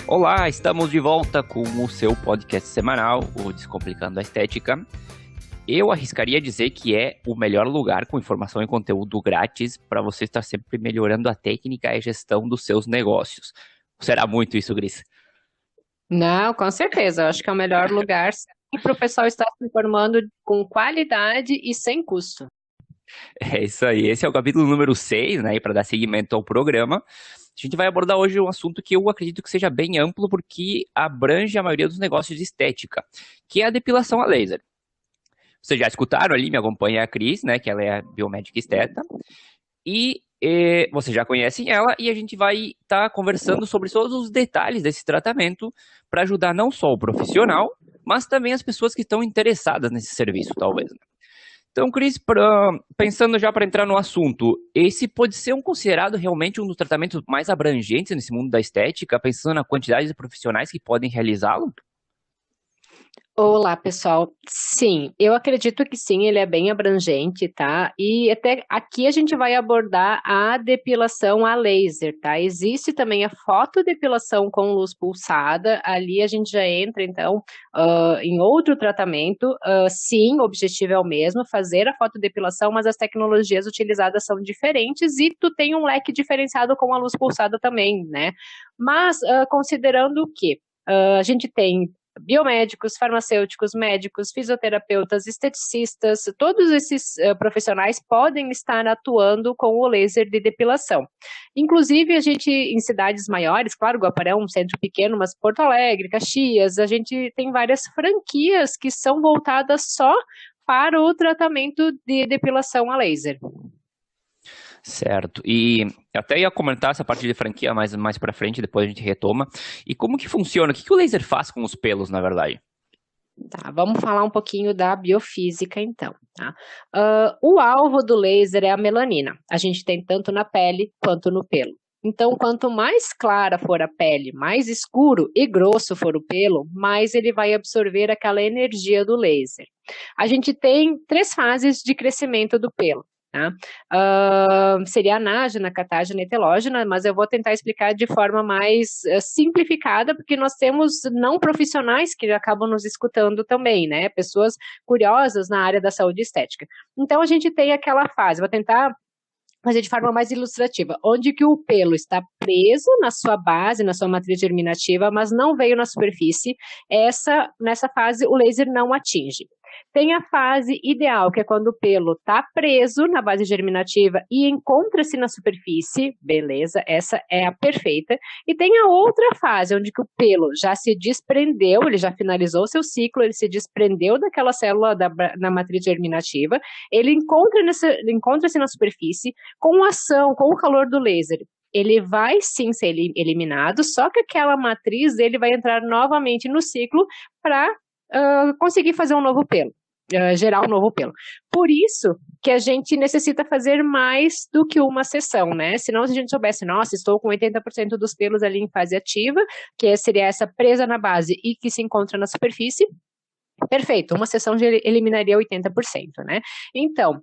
Olá, estamos de volta com o seu podcast semanal, o Descomplicando a Estética. Eu arriscaria dizer que é o melhor lugar com informação e conteúdo grátis para você estar sempre melhorando a técnica e a gestão dos seus negócios. Será muito isso, Gris? Não, com certeza. Eu acho que é o melhor lugar para o pessoal estar se informando com qualidade e sem custo. É isso aí. Esse é o capítulo número 6, né? E para dar seguimento ao programa, a gente vai abordar hoje um assunto que eu acredito que seja bem amplo, porque abrange a maioria dos negócios de estética, que é a depilação a laser. Vocês já escutaram ali, me acompanha a Cris, né? Que ela é a biomédica esteta. E vocês já conhecem ela e a gente vai estar conversando sobre todos os detalhes desse tratamento para ajudar não só o profissional, mas também as pessoas que estão interessadas nesse serviço, talvez. Então, Cris, pensando já para entrar no assunto, esse pode ser considerado realmente um dos tratamentos mais abrangentes nesse mundo da estética, pensando na quantidade de profissionais que podem realizá-lo? Olá, pessoal. Sim, eu acredito que sim, ele é bem abrangente, tá? E até aqui a gente vai abordar a depilação a laser, tá? Existe também a fotodepilação com luz pulsada, ali a gente já entra, então, em outro tratamento. Sim, o objetivo é o mesmo, fazer a fotodepilação, mas as tecnologias utilizadas são diferentes e tu tem um leque diferenciado com a luz pulsada também, né? Mas, considerando o quê? A gente tem biomédicos, farmacêuticos, médicos, fisioterapeutas, esteticistas, todos esses profissionais podem estar atuando com o laser de depilação. Inclusive, a gente, em cidades maiores, claro, Guaporé é um centro pequeno, mas Porto Alegre, Caxias, a gente tem várias franquias que são voltadas só para o tratamento de depilação a laser. Certo. E eu até ia comentar essa parte de franquia mais para frente, depois a gente retoma. E como que funciona? O que o laser faz com os pelos, na verdade? Tá, vamos falar um pouquinho da biofísica, então, tá? O alvo do laser é a melanina. A gente tem tanto na pele quanto no pelo. Então, quanto mais clara for a pele, mais escuro e grosso for o pelo, mais ele vai absorver aquela energia do laser. A gente tem 3 fases de crescimento do pelo. Tá? Seria anágena, catágena e telógena, mas eu vou tentar explicar de forma mais simplificada, porque nós temos não profissionais que acabam nos escutando também, né? Pessoas curiosas na área da saúde estética. Então, a gente tem aquela fase, vou tentar fazer de forma mais ilustrativa, onde que o pelo está preso na sua base, na sua matriz germinativa, mas não veio na superfície, nessa fase o laser não atinge. Tem a fase ideal, que é quando o pelo está preso na base germinativa e encontra-se na superfície, beleza, essa é a perfeita. E tem a outra fase, onde que o pelo já se desprendeu, ele já finalizou o seu ciclo, ele se desprendeu daquela célula na matriz germinativa, ele encontra-se na superfície, com ação, com o calor do laser. Ele vai sim ser eliminado, só que aquela matriz dele vai entrar novamente no ciclo para conseguir fazer um novo pelo. Gerar um novo pelo. Por isso que a gente necessita fazer mais do que uma sessão, né? Senão, se a gente soubesse, nossa, estou com 80% dos pelos ali em fase ativa, que seria essa presa na base e que se encontra na superfície, perfeito, uma sessão já eliminaria 80%, né? Então,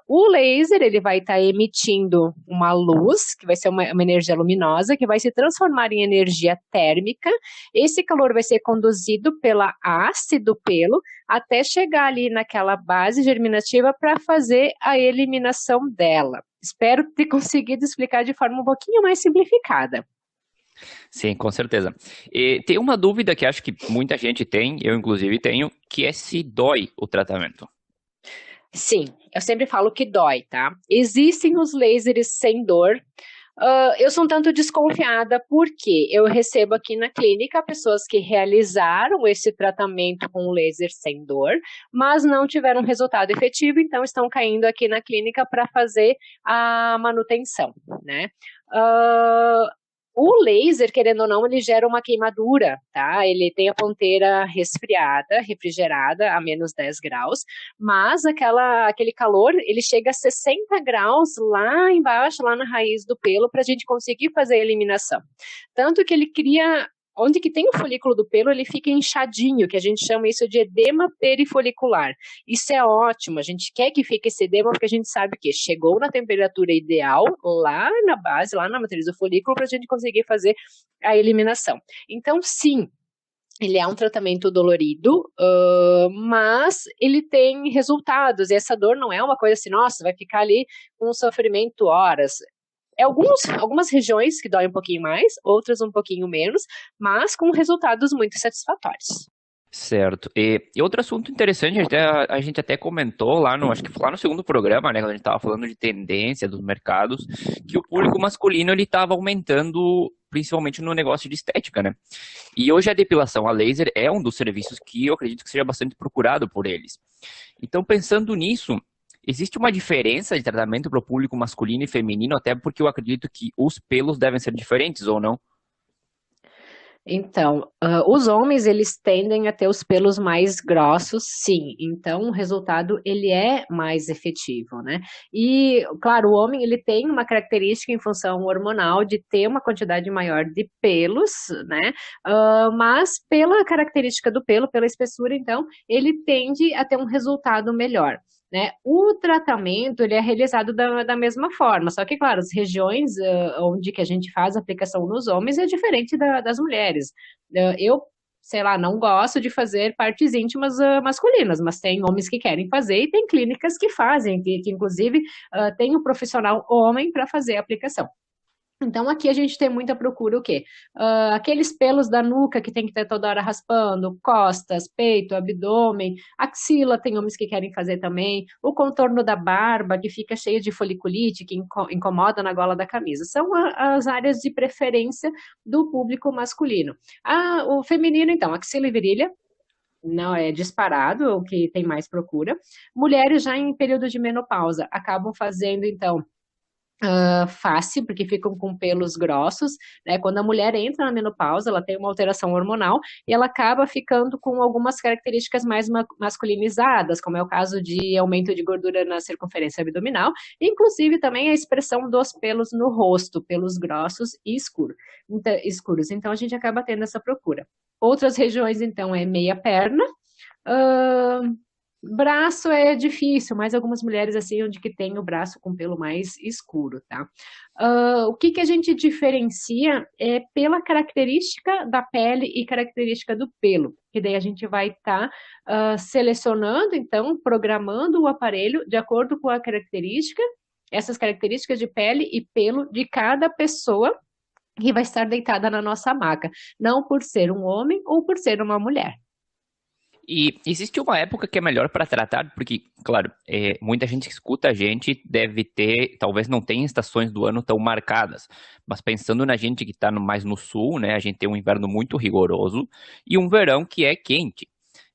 o laser, ele vai estar emitindo uma luz, que vai ser uma energia luminosa, que vai se transformar em energia térmica. Esse calor vai ser conduzido pela haste do pelo até chegar ali naquela base germinativa para fazer a eliminação dela. Espero ter conseguido explicar de forma um pouquinho mais simplificada. Sim, com certeza. E tem uma dúvida que acho que muita gente tem, eu inclusive tenho, que é se dói o tratamento. Sim, eu sempre falo que dói, tá? Existem os lasers sem dor. Eu sou um tanto desconfiada porque eu recebo aqui na clínica pessoas que realizaram esse tratamento com laser sem dor, mas não tiveram resultado efetivo, então estão caindo aqui na clínica para fazer a manutenção, né? O laser, querendo ou não, ele gera uma queimadura, tá? Ele tem a ponteira resfriada, refrigerada a menos 10 graus, mas aquele calor, ele chega a 60 graus lá embaixo, lá na raiz do pelo, para a gente conseguir fazer a eliminação. Tanto que ele cria onde que tem o folículo do pelo, ele fica inchadinho, que a gente chama isso de edema perifolicular. Isso é ótimo, a gente quer que fique esse edema porque a gente sabe que chegou na temperatura ideal, lá na base, lá na matriz do folículo, para a gente conseguir fazer a eliminação. Então, sim, ele é um tratamento dolorido, mas ele tem resultados, e essa dor não é uma coisa assim, nossa, vai ficar ali com sofrimento horas. Algumas regiões que doem um pouquinho mais, outras um pouquinho menos, mas com resultados muito satisfatórios. Certo. E outro assunto interessante, a gente até comentou lá acho que foi lá no segundo programa, né, quando a gente estava falando de tendência dos mercados, que o público masculino ele estava aumentando, principalmente no negócio de estética, né? E hoje a depilação a laser é um dos serviços que eu acredito que seja bastante procurado por eles. Então, pensando nisso, existe uma diferença de tratamento para o público masculino e feminino, até porque eu acredito que os pelos devem ser diferentes, ou não? Então, os homens, eles tendem a ter os pelos mais grossos, sim. Então, o resultado, ele é mais efetivo, né? E, claro, o homem, ele tem uma característica em função hormonal de ter uma quantidade maior de pelos, né? Mas, pela característica do pelo, pela espessura, então, ele tende a ter um resultado melhor. Né? O tratamento ele é realizado da mesma forma, só que, claro, as regiões onde que a gente faz a aplicação nos homens é diferente das mulheres. Eu, sei lá, não gosto de fazer partes íntimas masculinas, mas tem homens que querem fazer e tem clínicas que fazem, que inclusive tem um profissional homem para fazer a aplicação. Então, aqui a gente tem muita procura o quê? Aqueles pelos da nuca que tem que ter toda hora raspando, costas, peito, abdômen, axila, tem homens que querem fazer também, o contorno da barba, que fica cheio de foliculite, que incomoda na gola da camisa. São as áreas de preferência do público masculino. O feminino, então, axila e virilha, não é disparado, o que tem mais procura. Mulheres já em período de menopausa acabam fazendo, então, face, porque ficam com pelos grossos, né? Quando a mulher entra na menopausa, ela tem uma alteração hormonal e ela acaba ficando com algumas características mais masculinizadas, como é o caso de aumento de gordura na circunferência abdominal, inclusive também a expressão dos pelos no rosto, pelos grossos e escuros. Então a gente acaba tendo essa procura. Outras regiões, então, é meia perna. Braço é difícil, mas algumas mulheres assim, onde que tem o braço com pelo mais escuro, tá? O que a gente diferencia é pela característica da pele e característica do pelo, que daí a gente vai estar selecionando, então, programando o aparelho de acordo com a característica, essas características de pele e pelo de cada pessoa que vai estar deitada na nossa maca, não por ser um homem ou por ser uma mulher. E existe uma época que é melhor para tratar, porque, claro, muita gente que escuta a gente deve ter, talvez não tenha estações do ano tão marcadas, mas pensando na gente que está mais no sul, né, a gente tem um inverno muito rigoroso e um verão que é quente.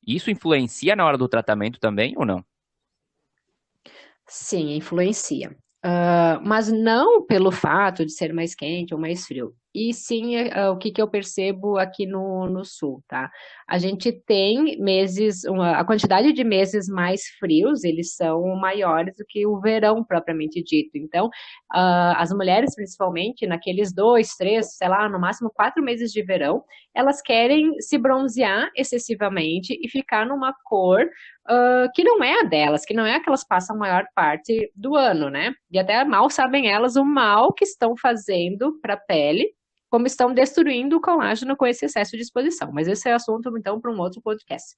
Isso influencia na hora do tratamento também ou não? Sim, influencia. Mas não pelo fato de ser mais quente ou mais frio. E sim, o que eu percebo aqui no sul, tá? A gente tem meses, a quantidade de meses mais frios, eles são maiores do que o verão propriamente dito. Então, as mulheres, principalmente, naqueles 2, 3, sei lá, no máximo 4 meses de verão, elas querem se bronzear excessivamente e ficar numa cor que não é a delas, que não é a que elas passam a maior parte do ano, né? E até mal sabem elas o mal que estão fazendo para a pele, como estão destruindo o colágeno com esse excesso de exposição. Mas esse é assunto, então, para um outro podcast.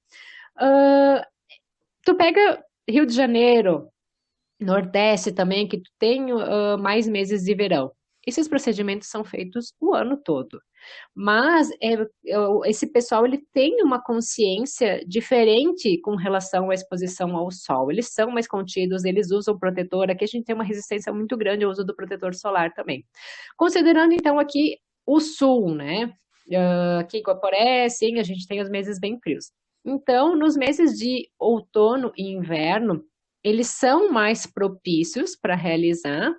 Tu pega Rio de Janeiro, Nordeste também, que tu tem mais meses de verão. Esses procedimentos são feitos o ano todo. Mas esse pessoal ele tem uma consciência diferente com relação à exposição ao sol. Eles são mais contidos, eles usam protetor. Aqui a gente tem uma resistência muito grande ao uso do protetor solar também. Considerando então aqui o sul, né? Aqui em Guaporé, sim, a gente tem os meses bem frios. Então, nos meses de outono e inverno, eles são mais propícios para realizar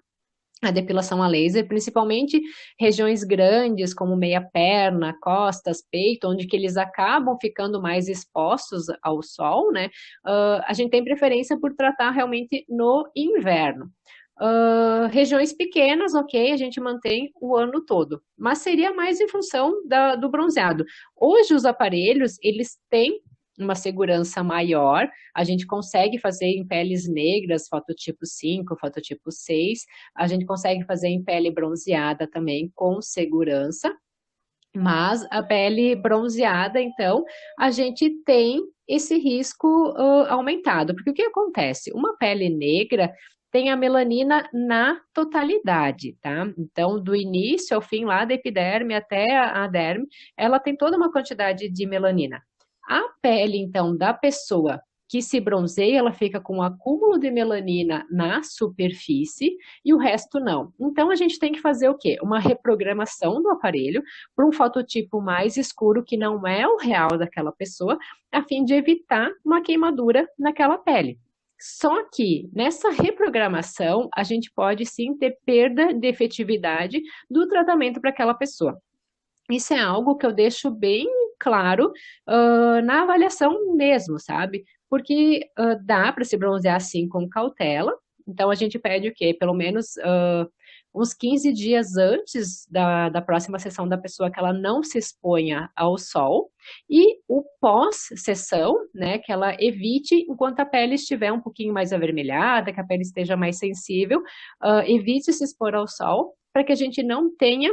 a depilação a laser, principalmente regiões grandes como meia perna, costas, peito, onde que eles acabam ficando mais expostos ao sol, né? A gente tem preferência por tratar realmente no inverno. Regiões pequenas, ok, a gente mantém o ano todo, mas seria mais em função do bronzeado. Hoje os aparelhos, eles têm uma segurança maior, a gente consegue fazer em peles negras, fototipo 5, fototipo 6, a gente consegue fazer em pele bronzeada também com segurança, mas a pele bronzeada, então, a gente tem esse risco aumentado. Porque o que acontece? Uma pele negra tem a melanina na totalidade, tá? Então, do início ao fim, lá da epiderme até a derme, ela tem toda uma quantidade de melanina. A pele, então, da pessoa que se bronzeia, ela fica com um acúmulo de melanina na superfície e o resto não. Então, a gente tem que fazer o quê? Uma reprogramação do aparelho para um fototipo mais escuro, que não é o real daquela pessoa, a fim de evitar uma queimadura naquela pele. Só que nessa reprogramação, a gente pode sim ter perda de efetividade do tratamento para aquela pessoa. Isso é algo que eu deixo bem claro na avaliação mesmo, sabe? Porque dá para se bronzear assim com cautela. Então a gente pede o quê? Pelo menos uns 15 dias antes da próxima sessão da pessoa que ela não se exponha ao sol. E o pós-sessão, né? Que ela evite, enquanto a pele estiver um pouquinho mais avermelhada, que a pele esteja mais sensível, evite se expor ao sol, para que a gente não tenha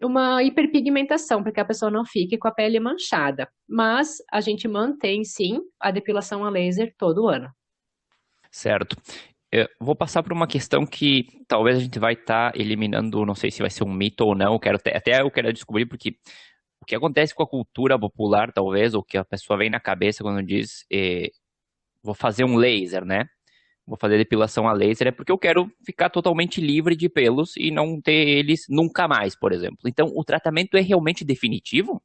uma hiperpigmentação, para que a pessoa não fique com a pele manchada. Mas a gente mantém, sim, a depilação a laser todo ano. Certo. Eu vou passar por uma questão que talvez a gente vai estar eliminando, não sei se vai ser um mito ou não, até eu quero descobrir, porque o que acontece com a cultura popular, talvez, ou que a pessoa vem na cabeça quando diz, vou fazer um laser, né? Vou fazer depilação a laser, é porque eu quero ficar totalmente livre de pelos e não ter eles nunca mais, por exemplo. Então, o tratamento é realmente definitivo?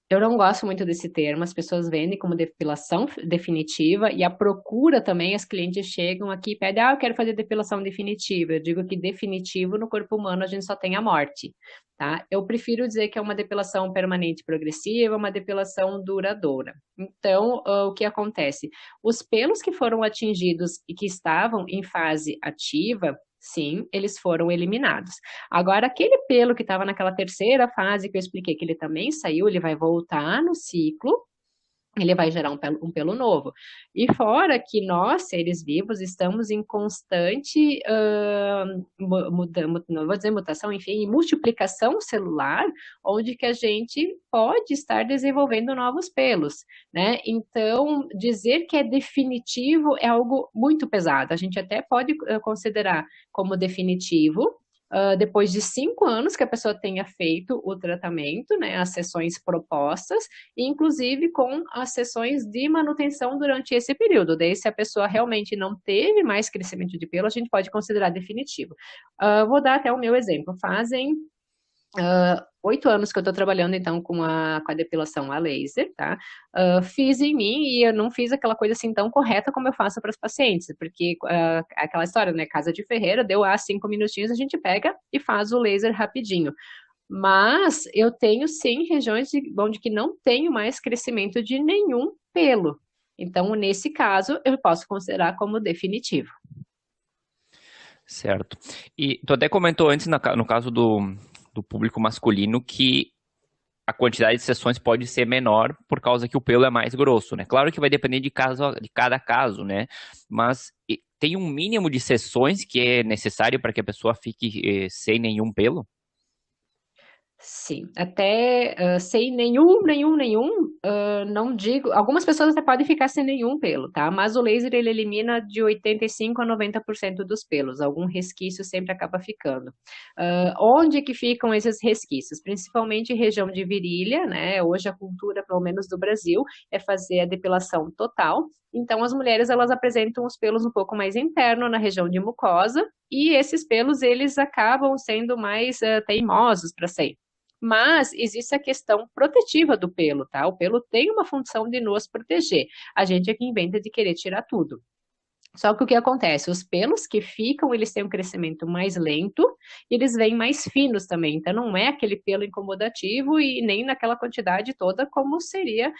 Eu não gosto muito desse termo, as pessoas vendem como depilação definitiva e a procura também, as clientes chegam aqui e pedem, eu quero fazer depilação definitiva. Eu digo que definitivo no corpo humano a gente só tem a morte, tá? Eu prefiro dizer que é uma depilação permanente progressiva, uma depilação duradoura. Então, o que acontece? Os pelos que foram atingidos e que estavam em fase ativa, sim, eles foram eliminados. Agora, aquele pelo que estava naquela terceira fase que eu expliquei que ele também saiu, ele vai voltar no ciclo, ele vai gerar um pelo novo. E fora que nós, seres vivos, estamos em constante, não vou dizer mutação, enfim, multiplicação celular, onde que a gente pode estar desenvolvendo novos pelos, né? Então, dizer que é definitivo é algo muito pesado. A gente até pode considerar como definitivo, depois de 5 anos que a pessoa tenha feito o tratamento, né, as sessões propostas, inclusive com as sessões de manutenção durante esse período. Daí, se a pessoa realmente não teve mais crescimento de pelo, a gente pode considerar definitivo. Vou dar até o meu exemplo. Fazem 8 anos que eu estou trabalhando, então, com a depilação a laser, tá? Fiz em mim e eu não fiz aquela coisa assim tão correta como eu faço para os pacientes, porque aquela história, né? Casa de ferreira, deu 5 minutinhos, a gente pega e faz o laser rapidinho. Mas eu tenho, sim, regiões onde que não tenho mais crescimento de nenhum pelo. Então, nesse caso, eu posso considerar como definitivo. Certo. E tu até comentou antes, no caso do público masculino, que a quantidade de sessões pode ser menor por causa que o pelo é mais grosso, né? Claro que vai depender de cada caso, né? Mas tem um mínimo de sessões que é necessário para que a pessoa fique sem nenhum pelo? Sim, até sem nenhum, não digo. Algumas pessoas até podem ficar sem nenhum pelo, tá? Mas o laser ele elimina de 85 a 90% dos pelos. Algum resquício sempre acaba ficando. Onde que ficam esses resquícios? Principalmente em região de virilha, né? Hoje a cultura, pelo menos do Brasil, é fazer a depilação total. Então as mulheres elas apresentam os pelos um pouco mais interno na região de mucosa e esses pelos eles acabam sendo mais teimosos para sair. Mas existe a questão protetiva do pelo, tá? O pelo tem uma função de nos proteger. A gente é que inventa de querer tirar tudo. Só que o que acontece? Os pelos que ficam, eles têm um crescimento mais lento e eles vêm mais finos também. Então, não é aquele pelo incomodativo e nem naquela quantidade toda como seria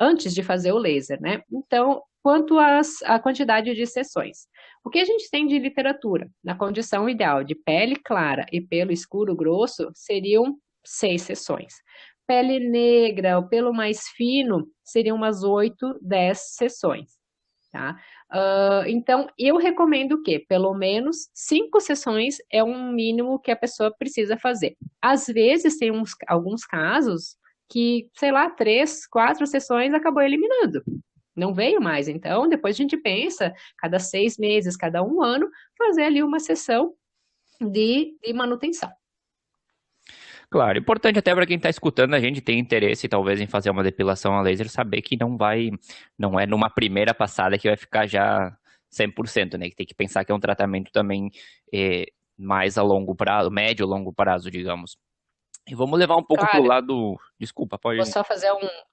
antes de fazer o laser, né? Então, quanto à quantidade de sessões. O que a gente tem de literatura? Na condição ideal de pele clara e pelo escuro grosso, seriam 6 sessões. Pele negra, o pelo mais fino, seriam umas 8, 10 sessões. Tá? Então, eu recomendo o quê? Pelo menos 5 sessões é um mínimo que a pessoa precisa fazer. Às vezes, tem alguns casos que, sei lá, 3, 4 sessões acabou eliminando. Não veio mais. Então, depois a gente pensa, cada 6 meses, cada um ano, fazer ali uma sessão de manutenção. Claro, importante até para quem está escutando a gente tem interesse talvez em fazer uma depilação a laser, saber que não é numa primeira passada que vai ficar já 100%, né? Que tem que pensar que é um tratamento também mais a longo prazo, médio ou longo prazo, digamos. E vamos levar um pouco para o Claro. lado. Desculpa, Vou pode. só fazer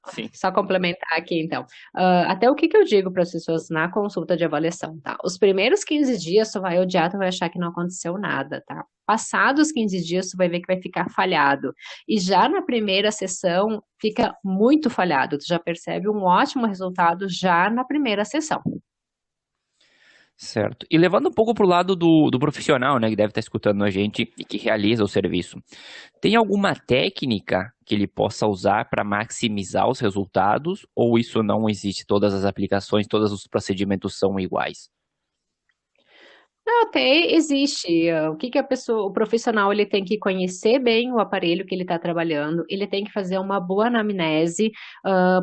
Sim. só complementar aqui, então. Até o que eu digo para as pessoas na consulta de avaliação, tá? Os primeiros 15 dias, tu vai odiar, tu vai achar que não aconteceu nada, tá? Passados os 15 dias, tu vai ver que vai ficar falhado. E já na primeira sessão, fica muito falhado. Tu já percebe um ótimo resultado já na primeira sessão. Certo. E levando um pouco para o lado do profissional, né, que deve estar escutando a gente e que realiza o serviço. Tem alguma técnica que ele possa usar para maximizar os resultados? Ou isso não existe? Todas as aplicações, todos os procedimentos são iguais? Não, até existe. O que que o profissional, ele tem que conhecer bem o aparelho que ele está trabalhando, ele tem que fazer uma boa anamnese,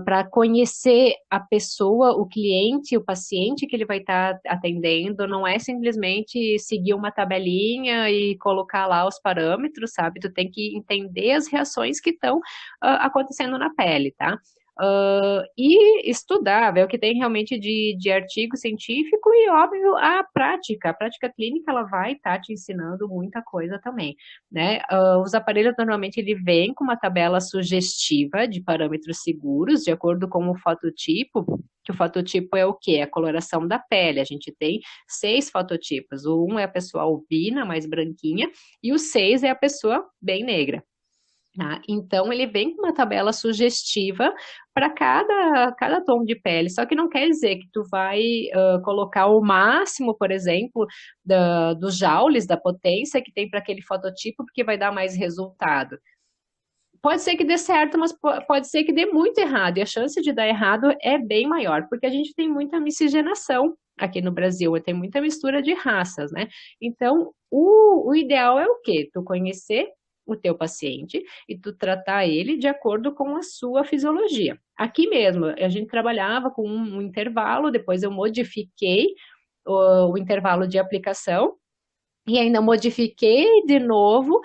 para conhecer a pessoa, o cliente, o paciente que ele vai estar atendendo, não é simplesmente seguir uma tabelinha e colocar lá os parâmetros, sabe? Tu tem que entender as reações que estão acontecendo na pele, tá? E estudar, ver o que tem realmente de artigo científico e, óbvio, a prática clínica, ela vai estar te ensinando muita coisa também, né? Os aparelhos, normalmente, ele vem com uma tabela sugestiva de parâmetros seguros, de acordo com o fototipo, que o fototipo é o quê? A coloração da pele. A gente tem 6 fototipos. O 1 é a pessoa albina, mais branquinha, e o 6 é a pessoa bem negra. Tá? Então, ele vem com uma tabela sugestiva para cada tom de pele, só que não quer dizer que tu vai colocar o máximo, por exemplo, dos joules, da potência que tem para aquele fototipo, porque vai dar mais resultado. Pode ser que dê certo, mas pode ser que dê muito errado, e a chance de dar errado é bem maior, porque a gente tem muita miscigenação aqui no Brasil, tem muita mistura de raças, né? Então, o ideal é o quê? Tu conhecer o teu paciente e tu tratar ele de acordo com a sua fisiologia. Aqui mesmo, a gente trabalhava com um intervalo, depois eu modifiquei o intervalo de aplicação, e ainda modifiquei de novo,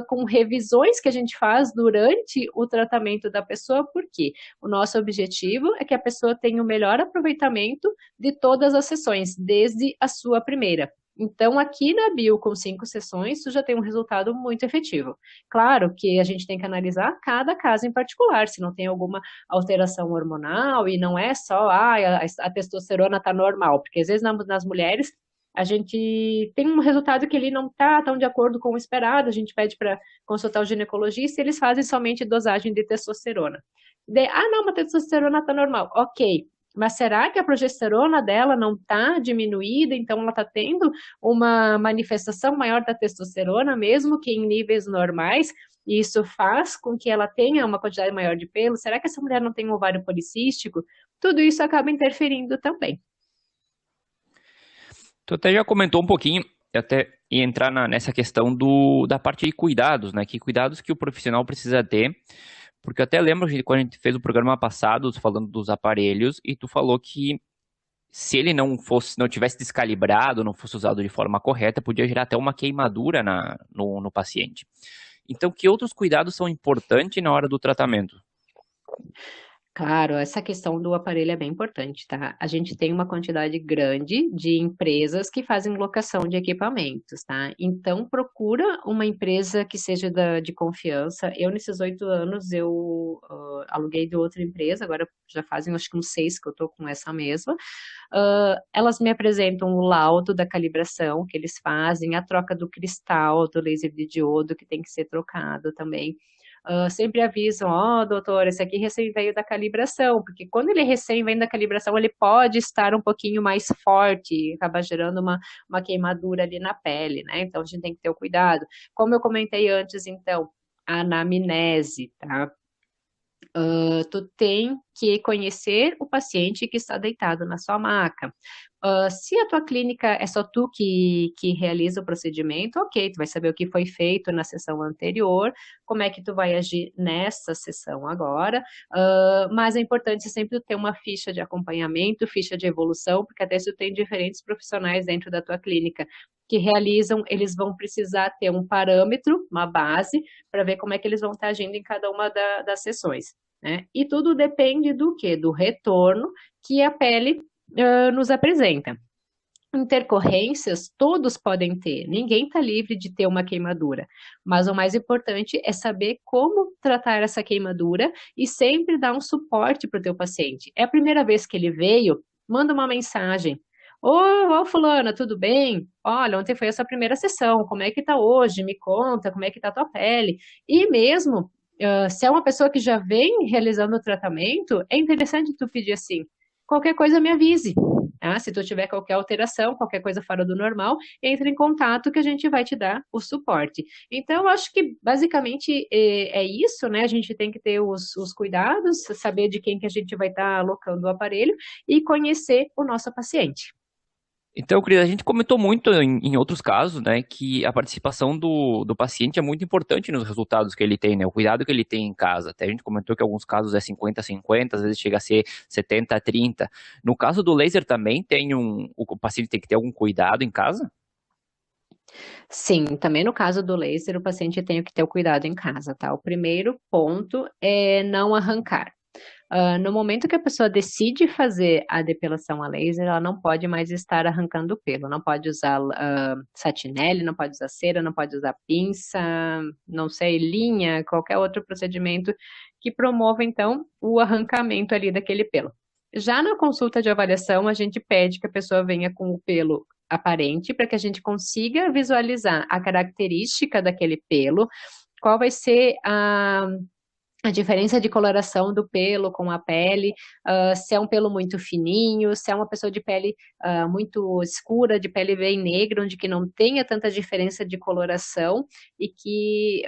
com revisões que a gente faz durante o tratamento da pessoa, porque o nosso objetivo é que a pessoa tenha o melhor aproveitamento de todas as sessões, desde a sua primeira. Então, aqui na Bio, com 5 sessões, tu já tem um resultado muito efetivo. Claro que a gente tem que analisar cada caso em particular, se não tem alguma alteração hormonal, e não é só, a testosterona está normal, porque às vezes nas mulheres a gente tem um resultado que ele não está tão de acordo com o esperado, a gente pede para consultar o ginecologista e eles fazem somente dosagem de testosterona. Não, mas a testosterona está normal. Ok, mas será que a progesterona dela não está diminuída, então ela está tendo uma manifestação maior da testosterona, mesmo que em níveis normais, e isso faz com que ela tenha uma quantidade maior de pelo? Será que essa mulher não tem um ovário policístico? Tudo isso acaba interferindo também. Tu até já comentou um pouquinho, até ia entrar nessa questão da parte de cuidados, né? Que cuidados que o profissional precisa ter. Porque eu até lembro que quando a gente fez o programa passado, falando dos aparelhos, e tu falou que se ele não tivesse descalibrado, não fosse usado de forma correta, podia gerar até uma queimadura no paciente. Então, que outros cuidados são importantes na hora do tratamento? Claro, essa questão do aparelho é bem importante, tá? A gente tem uma quantidade grande de empresas que fazem locação de equipamentos, tá? Então, procura uma empresa que seja de confiança. Eu, nesses 8 anos, eu aluguei de outra empresa, agora já fazem, acho que uns 6 que eu tô com essa mesma. Elas me apresentam o laudo da calibração que eles fazem, a troca do cristal, do laser de diodo, que tem que ser trocado também. sempre avisam, doutor, esse aqui recém veio da calibração, porque quando ele recém vem da calibração, ele pode estar um pouquinho mais forte e acaba gerando uma queimadura ali na pele, né? Então a gente tem que ter o cuidado. Como eu comentei antes, então, a anamnese, tá? Tu tem que conhecer o paciente que está deitado na sua maca. Se a tua clínica é só tu que realiza o procedimento, ok, tu vai saber o que foi feito na sessão anterior, como é que tu vai agir nessa sessão agora, mas é importante sempre ter uma ficha de acompanhamento, ficha de evolução, porque até se tu tem diferentes profissionais dentro da tua clínica que realizam, eles vão precisar ter um parâmetro, uma base, para ver como é que eles vão estar agindo em cada uma das sessões, né? E tudo depende do quê? Do retorno que a pele nos apresenta. Intercorrências todos podem ter, ninguém está livre de ter uma queimadura, mas o mais importante é saber como tratar essa queimadura e sempre dar um suporte para o teu paciente. É a primeira vez que ele veio, manda uma mensagem. Ô, fulana, tudo bem? Olha, ontem foi a sua primeira sessão, como é que tá hoje? Me conta, como é que tá a tua pele? E mesmo, se é uma pessoa que já vem realizando o tratamento, é interessante tu pedir assim, qualquer coisa me avise. Se tu tiver qualquer alteração, qualquer coisa fora do normal, entre em contato que a gente vai te dar o suporte. Então, eu acho que basicamente é isso, né? A gente tem que ter os cuidados, saber de quem que a gente vai estar alocando o aparelho e conhecer o nosso paciente. Então, Cris, a gente comentou muito em outros casos, né, que a participação do paciente é muito importante nos resultados que ele tem, né, o cuidado que ele tem em casa. Até a gente comentou que em alguns casos é 50-50, às vezes chega a ser 70-30. No caso do laser também o paciente tem que ter algum cuidado em casa? Sim, também no caso do laser, o paciente tem que ter o cuidado em casa, tá? O primeiro ponto é não arrancar. No momento que a pessoa decide fazer a depilação a laser, ela não pode mais estar arrancando o pelo, não pode usar satinele, não pode usar cera, não pode usar pinça, não sei, linha, qualquer outro procedimento que promova, então, o arrancamento ali daquele pelo. Já na consulta de avaliação, a gente pede que a pessoa venha com o pelo aparente para que a gente consiga visualizar a característica daquele pelo, qual vai ser a diferença de coloração do pelo com a pele, se é um pelo muito fininho, se é uma pessoa de pele muito escura, de pele bem negra, onde que não tenha tanta diferença de coloração e que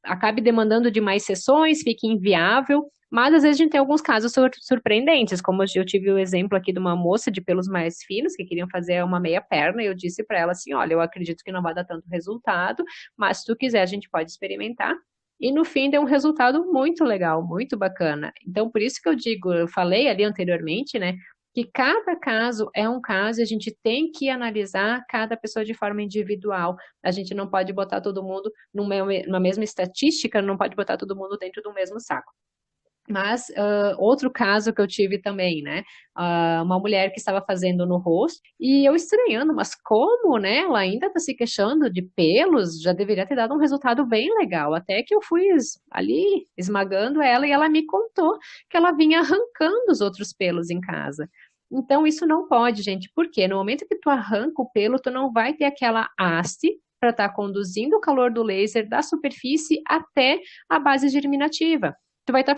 acabe demandando de mais sessões, fique inviável. Mas às vezes a gente tem alguns casos surpreendentes, como eu tive o exemplo aqui de uma moça de pelos mais finos que queriam fazer uma meia perna, e eu disse para ela assim, olha, eu acredito que não vai dar tanto resultado, mas se tu quiser a gente pode experimentar. E no fim deu um resultado muito legal, muito bacana. Então, por isso que eu digo, eu falei ali anteriormente, né, que cada caso é um caso e a gente tem que analisar cada pessoa de forma individual. A gente não pode botar todo mundo numa mesma estatística, não pode botar todo mundo dentro do mesmo saco. Mas outro caso que eu tive também, né? Uma mulher que estava fazendo no rosto e eu estranhando, mas como, né? Ela ainda está se queixando de pelos, já deveria ter dado um resultado bem legal. Até que eu fui ali esmagando ela e ela me contou que ela vinha arrancando os outros pelos em casa. Então isso não pode, gente, porque no momento que tu arranca o pelo, tu não vai ter aquela haste para estar conduzindo o calor do laser da superfície até a base germinativa. Tu vai estar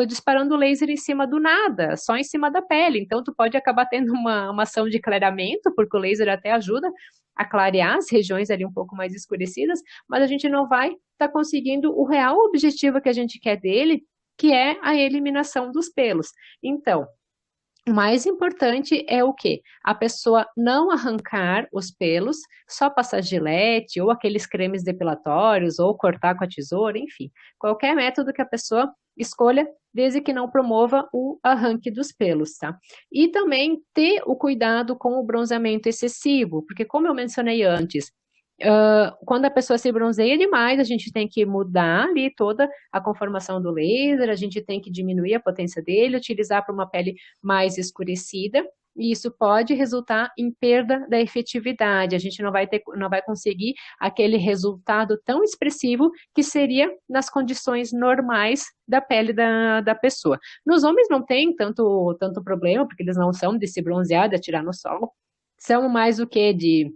disparando o laser em cima do nada, só em cima da pele. Então, tu pode acabar tendo uma ação de clareamento, porque o laser até ajuda a clarear as regiões ali um pouco mais escurecidas, mas a gente não vai estar conseguindo o real objetivo que a gente quer dele, que é a eliminação dos pelos. Então, o mais importante é o quê? A pessoa não arrancar os pelos, só passar gilete ou aqueles cremes depilatórios ou cortar com a tesoura, enfim. Qualquer método que a pessoa escolha, desde que não promova o arranque dos pelos, tá? E também ter o cuidado com o bronzeamento excessivo, porque como eu mencionei antes, quando a pessoa se bronzeia demais, a gente tem que mudar ali toda a conformação do laser, a gente tem que diminuir a potência dele, utilizar para uma pele mais escurecida, e isso pode resultar em perda da efetividade. A gente não vai conseguir aquele resultado tão expressivo que seria nas condições normais da pele da pessoa. Nos homens não tem tanto problema, porque eles não são de se bronzear, de atirar no sol, são mais o que de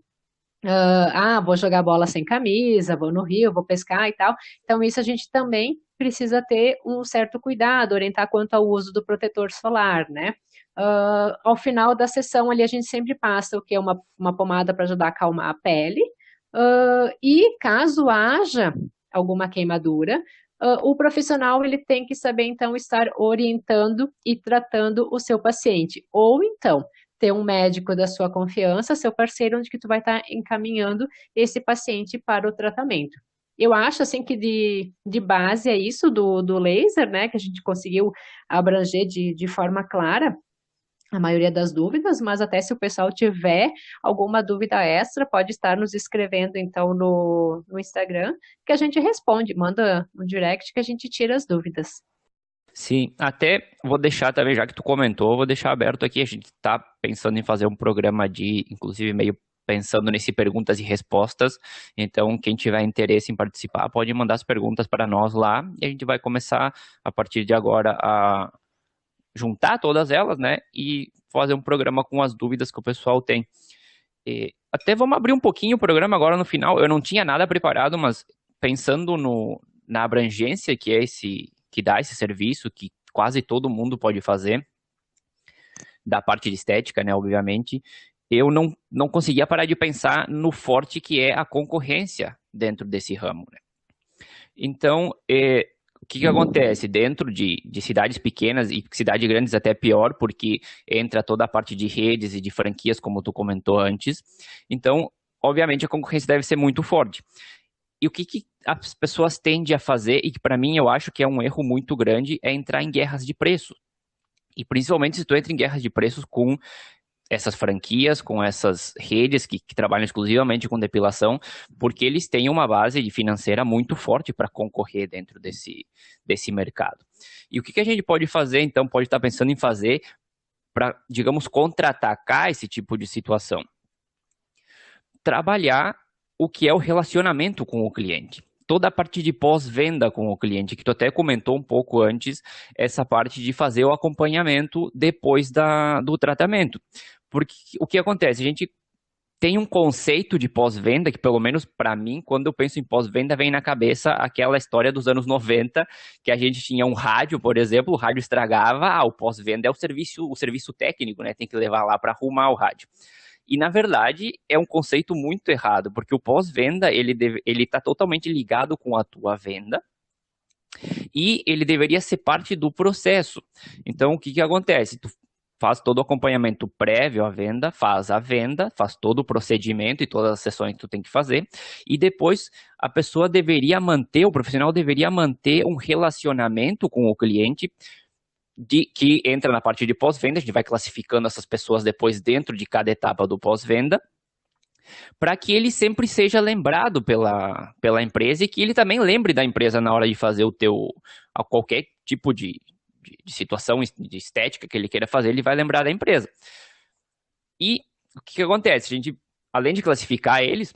vou jogar bola sem camisa, vou no rio, vou pescar e tal. Então, isso a gente também precisa ter um certo cuidado, orientar quanto ao uso do protetor solar, né? Ao final da sessão ali a gente sempre passa o que é uma pomada para ajudar a acalmar a pele. E caso haja alguma queimadura, o profissional ele tem que saber então estar orientando e tratando o seu paciente, ou então ter um médico da sua confiança, seu parceiro, onde que tu vai estar encaminhando esse paciente para o tratamento. Eu acho assim que de base é isso do laser, né? Que a gente conseguiu abranger de forma clara a maioria das dúvidas, mas até se o pessoal tiver alguma dúvida extra, pode estar nos escrevendo então no Instagram, que a gente responde, manda um direct que a gente tira as dúvidas. Sim, até vou deixar também, já que tu comentou, vou deixar aberto aqui. A gente está pensando em fazer um programa inclusive meio pensando nesse perguntas e respostas. Então, quem tiver interesse em participar, pode mandar as perguntas para nós lá e a gente vai começar a partir de agora a juntar todas elas, né, e fazer um programa com as dúvidas que o pessoal tem. E até vamos abrir um pouquinho o programa agora no final. Eu não tinha nada preparado, mas pensando na abrangência que é que dá esse serviço, que quase todo mundo pode fazer, da parte de estética, né, obviamente, eu não conseguia parar de pensar no forte que é a concorrência dentro desse ramo, né? Então, o que acontece? Dentro de cidades pequenas e cidades grandes até pior, porque entra toda a parte de redes e de franquias, como tu comentou antes. Então, obviamente, a concorrência deve ser muito forte. E o que as pessoas tendem a fazer, e que para mim eu acho que é um erro muito grande, é entrar em guerras de preço. E principalmente se tu entra em guerras de preços com essas franquias, com essas redes que trabalham exclusivamente com depilação, porque eles têm uma base financeira muito forte para concorrer dentro desse mercado. E o que a gente pode fazer, então, pode estar pensando em fazer para, digamos, contra-atacar esse tipo de situação? Trabalhar o que é o relacionamento com o cliente. Toda a parte de pós-venda com o cliente, que tu até comentou um pouco antes, essa parte de fazer o acompanhamento depois do tratamento. Porque o que acontece? A gente tem um conceito de pós-venda que, pelo menos para mim, quando eu penso em pós-venda, vem na cabeça aquela história dos anos 90, que a gente tinha um rádio, por exemplo, o rádio estragava, o pós-venda é o serviço técnico, né? Tem que levar lá para arrumar o rádio. E, na verdade, é um conceito muito errado, porque o pós-venda, ele está totalmente ligado com a tua venda, e ele deveria ser parte do processo. Então, o que acontece? Tu faz todo o acompanhamento prévio à venda, faz todo o procedimento e todas as sessões que tu tem que fazer, e depois o profissional deveria manter um relacionamento com o cliente, que entra na parte de pós-venda. A gente vai classificando essas pessoas depois dentro de cada etapa do pós-venda, para que ele sempre seja lembrado pela empresa e que ele também lembre da empresa na hora de fazer qualquer tipo de situação de estética que ele queira fazer, ele vai lembrar da empresa. E o que acontece? A gente, além de classificar eles,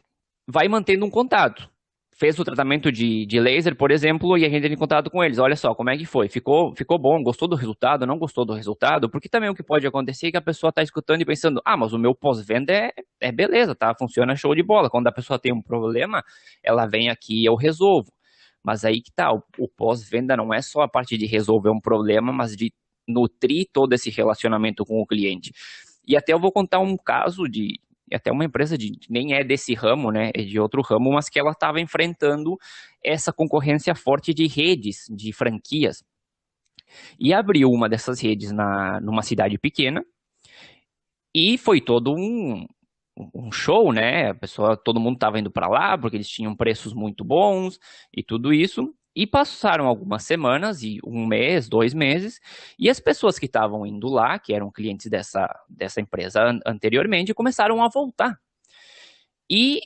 vai mantendo um contato. Fez o tratamento de laser, por exemplo, e a gente entra em contato com eles. Olha só, como é que foi? Ficou bom? Gostou do resultado? Não gostou do resultado? Porque também o que pode acontecer é que a pessoa está escutando e pensando, mas o meu pós-venda é beleza, tá? Funciona show de bola. Quando a pessoa tem um problema, ela vem aqui e eu resolvo. Mas aí que tá, o pós-venda não é só a parte de resolver um problema, mas de nutrir todo esse relacionamento com o cliente. E até eu vou contar um caso até uma empresa nem é desse ramo, né, é de outro ramo, mas que ela estava enfrentando essa concorrência forte de redes, de franquias. E abriu uma dessas redes numa cidade pequena, e foi todo um show, né? Todo mundo estava indo para lá porque eles tinham preços muito bons e tudo isso. E passaram algumas semanas, e um mês, 2 meses, e as pessoas que estavam indo lá, que eram clientes dessa empresa anteriormente, começaram a voltar. E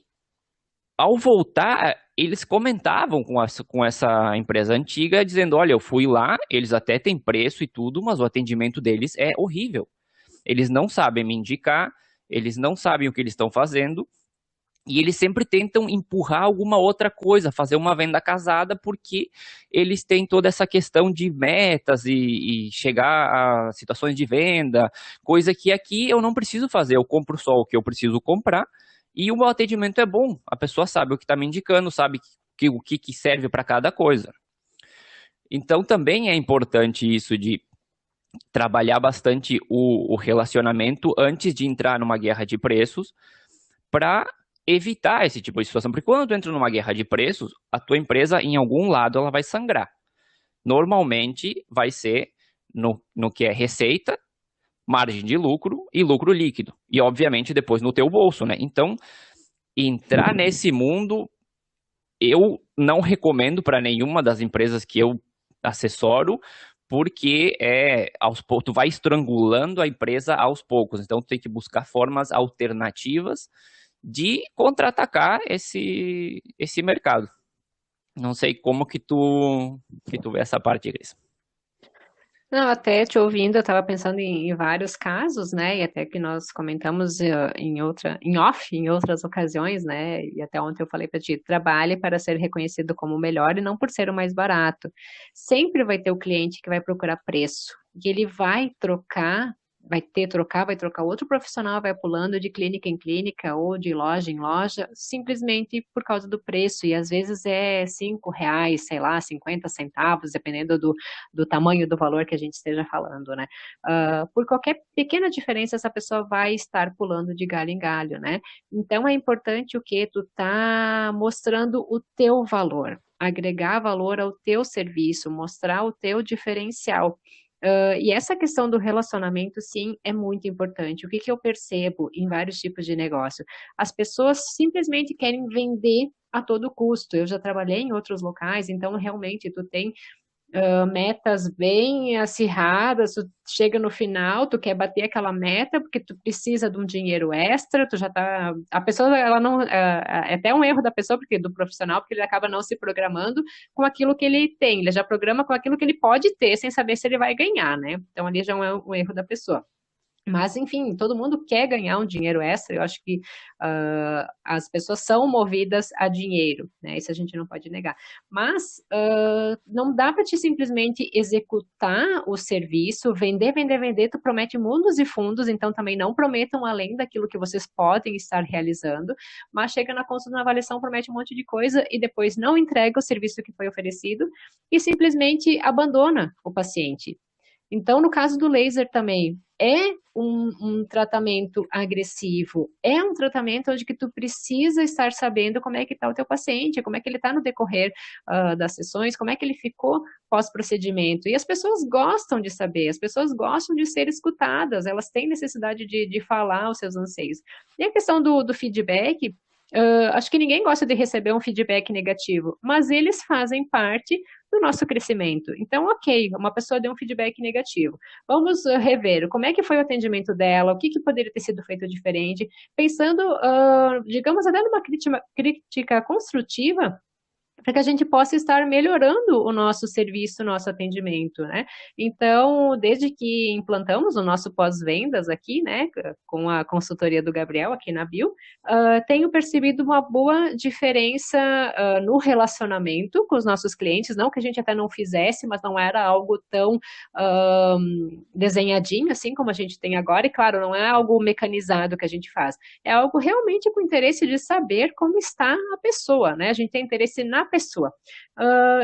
ao voltar, eles comentavam com essa empresa antiga, dizendo: olha, eu fui lá, eles até têm preço e tudo, mas o atendimento deles é horrível. Eles não sabem me indicar, eles não sabem o que eles estão fazendo, e eles sempre tentam empurrar alguma outra coisa, fazer uma venda casada, porque eles têm toda essa questão de metas e chegar a situações de venda, coisa que aqui eu não preciso fazer, eu compro só o que eu preciso comprar, e o meu atendimento é bom, a pessoa sabe o que está me indicando, sabe o que serve para cada coisa. Então também é importante isso de trabalhar bastante o relacionamento antes de entrar numa guerra de preços para evitar esse tipo de situação. Porque quando tu entra numa guerra de preços, a tua empresa, em algum lado, ela vai sangrar. Normalmente vai ser no que é receita, margem de lucro e lucro líquido. E, obviamente, depois no teu bolso, né? Então, entrar nesse mundo, eu não recomendo para nenhuma das empresas que eu assessoro, porque tu vai estrangulando a empresa aos poucos. Então, tu tem que buscar formas alternativas de contra-atacar esse mercado. Não sei como que tu vê essa parte, Cris. Não, até te ouvindo, eu estava pensando em vários casos, né? E até que nós comentamos em off, em outras ocasiões, né? E até ontem eu falei para ti, trabalhe para ser reconhecido como o melhor e não por ser o mais barato. Sempre vai ter o cliente que vai procurar preço, e ele vai trocar outro profissional, vai pulando de clínica em clínica ou de loja em loja, simplesmente por causa do preço, e às vezes é R$ 5, sei lá, 50 centavos, dependendo do tamanho do valor que a gente esteja falando, né? Por qualquer pequena diferença, essa pessoa vai estar pulando de galho em galho, né? Então é importante o que tu tá mostrando o teu valor, agregar valor ao teu serviço, mostrar o teu diferencial. E essa questão do relacionamento, sim, é muito importante. O que que eu percebo em vários tipos de negócio? As pessoas simplesmente querem vender a todo custo. Eu já trabalhei em outros locais, então realmente tu tem metas bem acirradas, tu chega no final, tu quer bater aquela meta porque tu precisa de um dinheiro extra, tu já tá, a pessoa, ela não, é até um erro da pessoa, porque do profissional, porque ele acaba não se programando com aquilo que ele tem, ele já programa com aquilo que ele pode ter, sem saber se ele vai ganhar, né? Então ali já é um erro da pessoa. Mas, enfim, todo mundo quer ganhar um dinheiro extra. Eu acho que as pessoas são movidas a dinheiro, né? Isso a gente não pode negar. Mas não dá para te simplesmente executar o serviço, vender, vender, vender. Tu promete mundos e fundos, então também não prometam além daquilo que vocês podem estar realizando. Mas chega na consulta, na avaliação, promete um monte de coisa e depois não entrega o serviço que foi oferecido e simplesmente abandona o paciente. Então, no caso do laser também, é um tratamento agressivo, é um tratamento onde que tu precisa estar sabendo como é que está o teu paciente, como é que ele está no decorrer das sessões, como é que ele ficou pós-procedimento. E as pessoas gostam de saber, as pessoas gostam de ser escutadas, elas têm necessidade de falar os seus anseios. E a questão do feedback, acho que ninguém gosta de receber um feedback negativo, mas eles fazem parte do nosso crescimento. Então, ok, uma pessoa deu um feedback negativo. Vamos rever como é que foi o atendimento dela, o que, que poderia ter sido feito diferente, pensando, digamos, até numa crítica construtiva, para que a gente possa estar melhorando o nosso serviço, o nosso atendimento, né? Então, desde que implantamos o nosso pós-vendas aqui, né, com a consultoria do Gabriel aqui na Bio, tenho percebido uma boa diferença no relacionamento com os nossos clientes, não que a gente até não fizesse, mas não era algo tão desenhadinho assim como a gente tem agora, e claro, não é algo mecanizado que a gente faz, é algo realmente com interesse de saber como está a pessoa, né? A gente tem interesse na pessoa.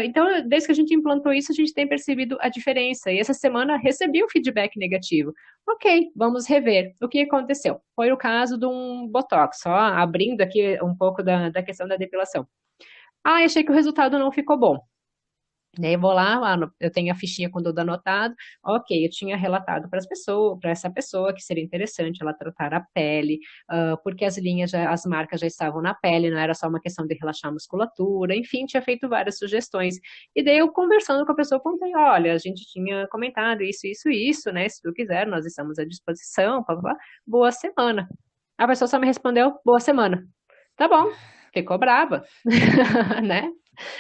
Então, desde que a gente implantou isso, a gente tem percebido a diferença. E essa semana recebi um feedback negativo. Ok, vamos rever. O que aconteceu? Foi o caso de um Botox, só abrindo aqui um pouco da questão da depilação. Achei que o resultado não ficou bom. Daí eu vou lá, eu tenho a fichinha com tudo anotado. Ok, eu tinha relatado para as pessoas, para essa pessoa que seria interessante ela tratar a pele, porque as linhas, as marcas já estavam na pele, não era só uma questão de relaxar a musculatura, enfim, tinha feito várias sugestões. E daí eu conversando com a pessoa, contei, olha, a gente tinha comentado isso, né? Se tu quiser, nós estamos à disposição, blá, blá, blá. Boa semana. A pessoa só me respondeu, boa semana. Tá bom, ficou brava, né?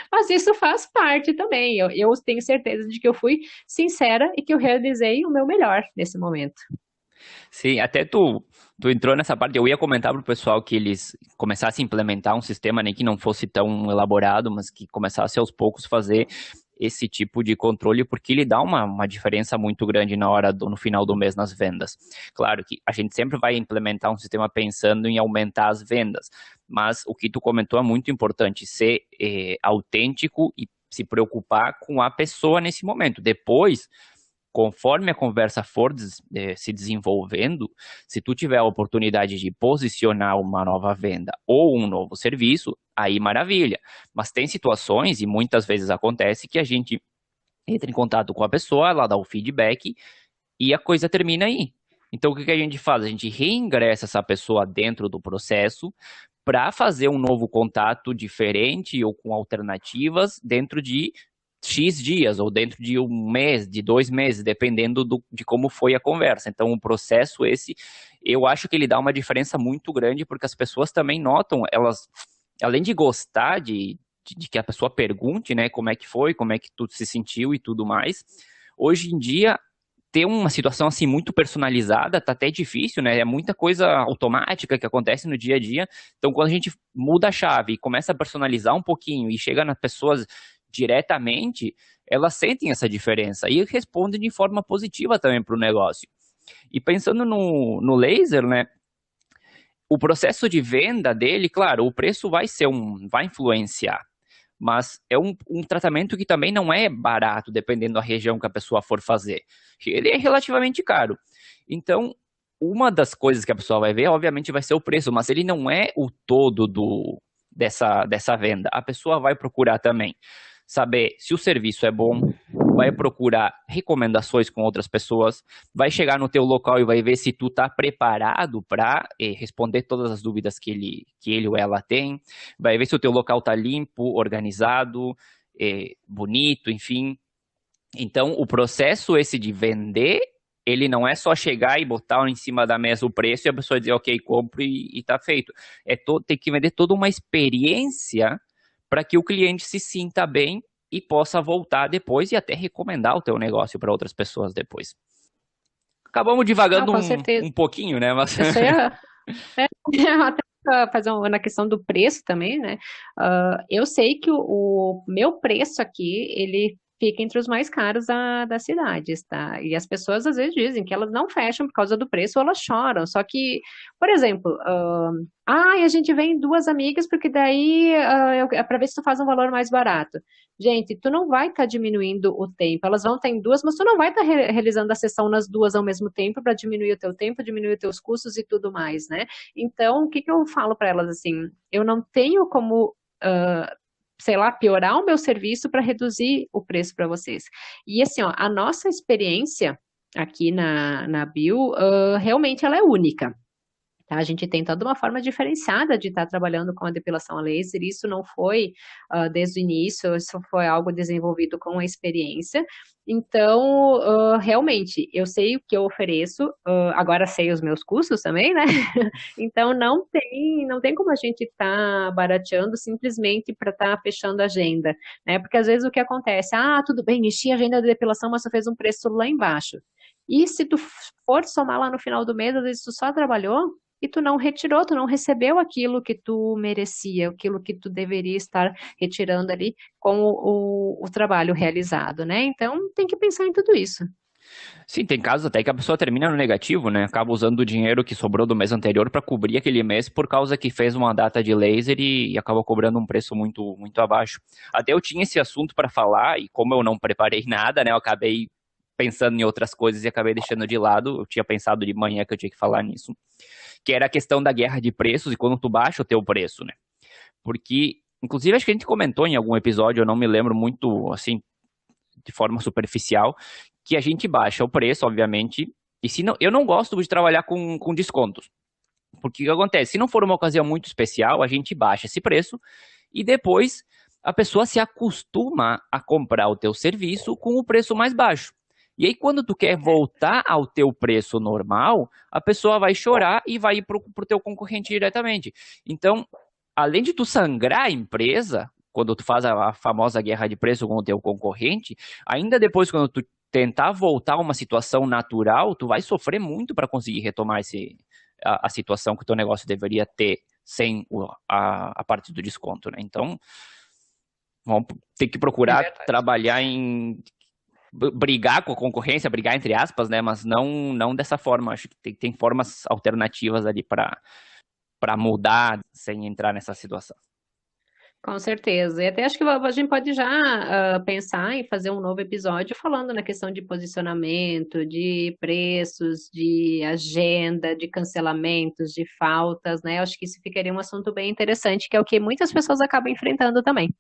Mas isso faz parte também. Eu tenho certeza de que eu fui sincera e que eu realizei o meu melhor nesse momento. Sim, até tu entrou nessa parte, eu ia comentar pro pessoal que eles começassem a implementar um sistema, nem que não fosse tão elaborado, mas que começasse aos poucos fazer esse tipo de controle, porque ele dá uma diferença muito grande no final do mês nas vendas. Claro que a gente sempre vai implementar um sistema pensando em aumentar as vendas, mas o que tu comentou é muito importante, ser autêntico e se preocupar com a pessoa nesse momento. Depois, conforme a conversa for se desenvolvendo, se tu tiver a oportunidade de posicionar uma nova venda ou um novo serviço, aí maravilha. Mas tem situações, e muitas vezes acontece, que a gente entra em contato com a pessoa, ela dá o feedback e a coisa termina aí. Então, o que a gente faz? A gente reingressa essa pessoa dentro do processo para fazer um novo contato diferente ou com alternativas dentro de X dias, ou dentro de um mês, de 2 meses, dependendo de como foi a conversa. Então, o processo esse, eu acho que ele dá uma diferença muito grande, porque as pessoas também notam, elas, além de gostar de que a pessoa pergunte, né, como é que foi, como é que tu se sentiu e tudo mais, hoje em dia, ter uma situação assim muito personalizada tá até difícil, né? É muita coisa automática que acontece no dia a dia. Então, quando a gente muda a chave e começa a personalizar um pouquinho e chega nas pessoas diretamente, elas sentem essa diferença e respondem de forma positiva também para o negócio. E pensando no laser, né? O processo de venda dele, claro, o preço vai influenciar, mas é um tratamento que também não é barato, dependendo da região que a pessoa for fazer. Ele é relativamente caro. Então, uma das coisas que a pessoa vai ver, obviamente, vai ser o preço, mas ele não é o todo dessa venda. A pessoa vai procurar também saber se o serviço é bom, vai procurar recomendações com outras pessoas, vai chegar no teu local e vai ver se tu tá preparado para responder todas as dúvidas que ele ou ela tem, vai ver se o teu local tá limpo, organizado, bonito, enfim. Então, o processo esse de vender, ele não é só chegar e botar em cima da mesa o preço e a pessoa dizer, ok, compro e tá feito. Tem que vender toda uma experiência para que o cliente se sinta bem e possa voltar depois e até recomendar o teu negócio para outras pessoas depois. Acabamos Não, divagando com certeza. um pouquinho, né? Mas... Eu só ia, até pra fazer na questão do preço também, né? Eu sei que o meu preço aqui, ele fica entre os mais caros das cidades, tá? E as pessoas às vezes dizem que elas não fecham por causa do preço ou elas choram. Só que, por exemplo, a gente vem duas amigas porque daí é para ver se tu faz um valor mais barato. Gente, tu não vai estar diminuindo o tempo. Elas vão estar em duas, mas tu não vai estar realizando a sessão nas duas ao mesmo tempo para diminuir o teu tempo, diminuir os teus custos e tudo mais, né? Então, o que que eu falo para elas assim? Eu não tenho como, sei lá, piorar o meu serviço para reduzir o preço para vocês. E assim, ó, a nossa experiência aqui na Bio, realmente ela é única. Tá? A gente tem toda uma forma diferenciada de estar trabalhando com a depilação a laser. Isso não foi desde o início, isso foi algo desenvolvido com a experiência. Então, realmente, eu sei o que eu ofereço, agora sei os meus custos também, né? Então, não tem como a gente estar barateando simplesmente para estar fechando a agenda, né? Porque às vezes o que acontece, tudo bem, enchi a agenda de depilação, mas você fez um preço lá embaixo. E se tu for somar lá no final do mês, às vezes tu só trabalhou e tu não retirou, tu não recebeu aquilo que tu merecia, aquilo que tu deveria estar retirando ali com o trabalho realizado, né? Então, tem que pensar em tudo isso. Sim, tem casos até que a pessoa termina no negativo, né? Acaba usando o dinheiro que sobrou do mês anterior para cobrir aquele mês por causa que fez uma data de laser e acaba cobrando um preço muito, muito abaixo. Até eu tinha esse assunto para falar e como eu não preparei nada, né? Eu acabei pensando em outras coisas e acabei deixando de lado. Eu tinha pensado de manhã que eu tinha que falar nisso, que era a questão da guerra de preços e quando tu baixa o teu preço, né? Porque, inclusive, acho que a gente comentou em algum episódio, eu não me lembro muito, assim, de forma superficial, que a gente baixa o preço, obviamente, e se não, eu não gosto de trabalhar com descontos. Porque o que acontece? Se não for uma ocasião muito especial, a gente baixa esse preço e depois a pessoa se acostuma a comprar o teu serviço com o preço mais baixo. E aí, quando tu quer voltar ao teu preço normal, a pessoa vai chorar e vai ir pro teu concorrente diretamente. Então, além de tu sangrar a empresa, quando tu faz a famosa guerra de preço com o teu concorrente, ainda depois, quando tu tentar voltar a uma situação natural, tu vai sofrer muito para conseguir retomar a situação que o teu negócio deveria ter sem a parte do desconto, né? Então, vamos ter que É procurar verdade. trabalhar em brigar com a concorrência, brigar entre aspas, né? Mas não dessa forma. Acho que tem formas alternativas ali para mudar sem entrar nessa situação. Com certeza. E até acho que a gente pode já pensar em fazer um novo episódio falando na questão de posicionamento, de preços, de agenda, de cancelamentos, de faltas, né? Acho que isso ficaria um assunto bem interessante, que é o que muitas pessoas acabam enfrentando também.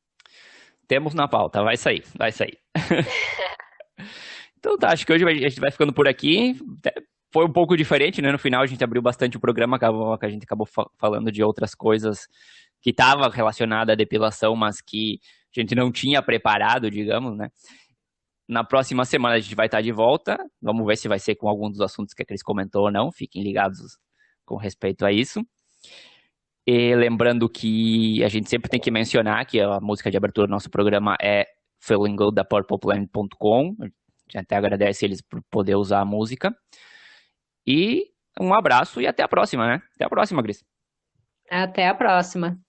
Temos na pauta, vai sair, vai sair. Então tá, acho que hoje a gente vai ficando por aqui. Foi um pouco diferente, né? No final a gente abriu bastante o programa, que a gente acabou falando de outras coisas que estavam relacionadas à depilação, mas que a gente não tinha preparado, digamos, né? Na próxima semana a gente vai estar de volta. Vamos ver se vai ser com algum dos assuntos que a Cris comentou ou não. Fiquem ligados com respeito a isso. E lembrando que a gente sempre tem que mencionar que a música de abertura do nosso programa é Feeling Good da purpleplanet.com. A gente até agradece eles por poder usar a música. E um abraço e até a próxima, né? Até a próxima, Cris. Até a próxima.